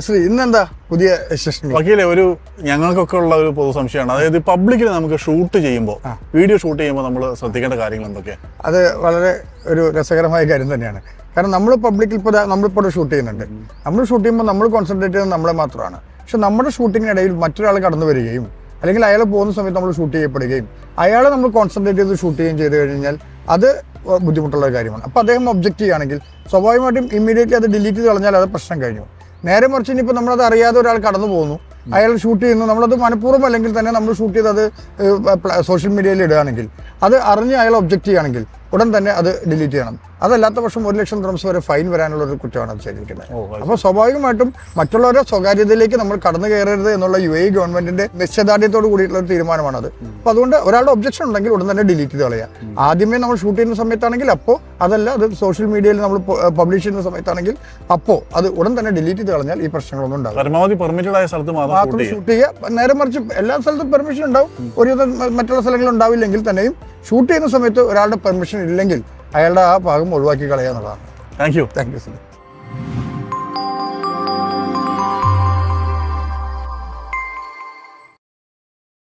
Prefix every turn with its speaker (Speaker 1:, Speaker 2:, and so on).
Speaker 1: ശ്രീ ഇന്നെന്താ പുതിയ വിശേഷങ്ങൾ?
Speaker 2: വക്കീലെ, ഞങ്ങൾക്കൊക്കെ ഉള്ള ഒരു പൊതു സംശയമാണ്. അതായത് പബ്ലിക്കിൽ നമുക്ക് ഷൂട്ട് ചെയ്യുമ്പോൾ, വീഡിയോ ഷൂട്ട് ചെയ്യുമ്പോൾ നമ്മൾ ശ്രദ്ധിക്കേണ്ട കാര്യങ്ങൾ എന്തൊക്കെയാണ്?
Speaker 1: അത് വളരെ ഒരു രസകരമായ കാര്യം തന്നെയാണ്. കാരണം നമ്മൾ പബ്ലിക്കിൽ നമ്മളിപ്പോൾ ഷൂട്ട് ചെയ്യുന്നുണ്ട്. നമ്മൾ ഷൂട്ട് ചെയ്യുമ്പോൾ നമ്മൾ കോൺസെൻട്രേറ്റ് ചെയ്യുന്നത് നമ്മളെ മാത്രമാണ്. പക്ഷെ നമ്മുടെ ഷൂട്ടിങ്ങിനിടയിൽ മറ്റൊരാൾ കടന്നു വരികയും അല്ലെങ്കിൽ അയാൾ പോകുന്ന സമയത്ത് നമ്മൾ ഷൂട്ട് ചെയ്യപ്പെടുകയും അയാളെ നമ്മൾ കോൺസെൻട്രേറ്റ് ചെയ്ത് ഷൂട്ട് ചെയ്യുകയും ചെയ്ത് കഴിഞ്ഞാൽ അത് ബുദ്ധിമുട്ടുള്ള കാര്യമാണ്. അപ്പോൾ അദ്ദേഹം ഒബ്ജക്റ്റ് ചെയ്യുകയാണെങ്കിൽ സ്വാഭാവികമായിട്ടും ഇമ്മീഡിയറ്റ്ലി അത് ഡിലീറ്റ് ചെയ്ത് കളഞ്ഞാൽ അത് പ്രശ്നം കഴിഞ്ഞു. നേരെ മറിച്ച് ഇനിയിപ്പോൾ നമ്മളത് അറിയാതെ ഒരാൾ കടന്നു പോകുന്നു, അയാൾ ഷൂട്ട് ചെയ്യുന്നു, നമ്മളത് മനഃപൂർവ്വം അല്ലെങ്കിൽ തന്നെ നമ്മൾ ഷൂട്ട് ചെയ്ത് അത് സോഷ്യൽ മീഡിയയിൽ ഇടുകയാണെങ്കിൽ, അത് അറിഞ്ഞ് അയാൾ ഒബ്ജക്റ്റ് ചെയ്യുകയാണെങ്കിൽ ഉടൻ തന്നെ അത് ഡിലീറ്റ് ചെയ്യണം. അതല്ലാത്ത പക്ഷം 1 ലക്ഷം ദിർഹംസ് വരെ ഫൈൻ വരാനുള്ള ഒരു കുറ്റമാണ് അത് ചെയ്തിരിക്കുന്നത്. അപ്പോൾ സ്വാഭാവികമായിട്ടും മറ്റുള്ളവരുടെ സ്വകാര്യതയിലേക്ക് നമ്മൾ കടന്നു കയറരുത് എന്നുള്ള UAE ഗവൺമെന്റിന്റെ നിശ്ചയദാർഢ്യത്തോട് കൂടിയിട്ടുള്ള ഒരു തീരുമാനമാണത്. അപ്പോൾ അതുകൊണ്ട് ഒരാളുടെ ഒബ്ജക്ഷൻ ഉണ്ടെങ്കിൽ ഉടൻ തന്നെ ഡിലീറ്റ് ചെയ്ത് കളയുക. ആദ്യമേ നമ്മൾ ഷൂട്ട് ചെയ്യുന്ന സമയത്താണെങ്കിൽ അപ്പോൾ, അതല്ല അത് സോഷ്യൽ മീഡിയയിൽ നമ്മൾ പബ്ലിഷ് ചെയ്യുന്ന സമയത്താണെങ്കിൽ അപ്പോൾ അത് ഉടൻ തന്നെ ഡിലീറ്റ് ചെയ്ത് കളഞ്ഞാൽ ഈ പ്രശ്നങ്ങളൊന്നും ഉണ്ടാകും.
Speaker 2: പരമാവധി പെർമിറ്റഡ് ആയ സ്ഥലത്ത്
Speaker 1: മാത്രം ഷൂട്ട് ചെയ്യുക. നേരെ മറിച്ച് എല്ലാ സ്ഥലത്തും പെർമിഷൻ ഉണ്ടാവും, മറ്റുള്ള സ്ഥലങ്ങളിൽ ഉണ്ടാവില്ലെങ്കിൽ തന്നെയും ഷൂട്ട് ചെയ്യുന്ന സമയത്ത് ഒരാളുടെ പെർമിഷൻ ഇല്ലെങ്കിൽ അയാളുടെ ആ ഭാഗം ഒഴിവാക്കി കളയുക എന്നുള്ളതാണ്.
Speaker 2: Thank you.
Speaker 1: Thank you.